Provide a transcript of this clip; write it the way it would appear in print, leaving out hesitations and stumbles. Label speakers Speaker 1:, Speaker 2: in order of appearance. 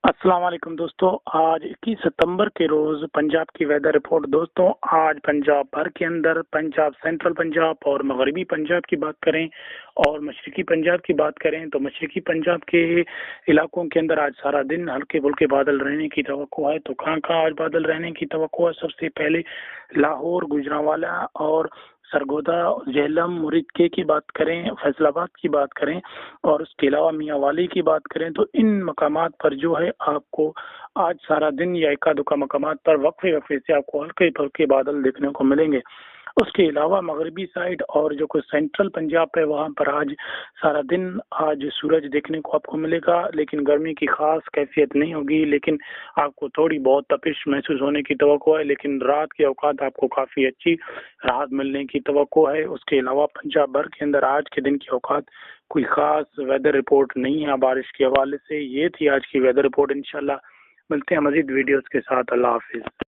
Speaker 1: अस्सलाम वालेकुम दोस्तों। आज 21 सितंबर के रोज पंजाब की वेदर रिपोर्ट। दोस्तों आज पंजाब भर के अंदर पंजाब, सेंट्रल पंजाब और मगरबी पंजाब की बात करें और मशरकी पंजाब की बात करें तो मशरकी पंजाब के इलाकों के अंदर आज सारा दिन हल्के फुल्के बादल रहने की तवक्को है। तो कहाँ कहाँ आज बादल रहने की तवक्को है? सबसे पहले लाहौर, गुजरांवाला और सरगोदा, झेलम, मुरीदके की बात करें, फैसलाबाद की बात करें और उसके अलावा मियांवाली की बात करें तो इन मकामात पर जो है आपको आज सारा दिन या एका दुका मकामात पर वक्फे वक्फे से आपको हल्के फुल्के बादल देखने को मिलेंगे। उसके अलावा मगरबी साइड और जो कुछ सेंट्रल पंजाब है वहाँ पर आज सारा दिन आज सूरज देखने को आपको मिलेगा, लेकिन गर्मी की खास कैफियत नहीं होगी, लेकिन आपको थोड़ी बहुत तपिश महसूस होने की तवक्को है। लेकिन रात के औकात आपको काफ़ी अच्छी राहत मिलने की तवक्को है। उसके अलावा पंजाब भर के अंदर आज के दिन की औकात कोई खास वेदर रिपोर्ट नहीं है बारिश के हवाले से। ये थी आज की वेदर रिपोर्ट। इंशाल्लाह मिलते हैं मजीद वीडियोस के साथ। अल्लाह हाफिज।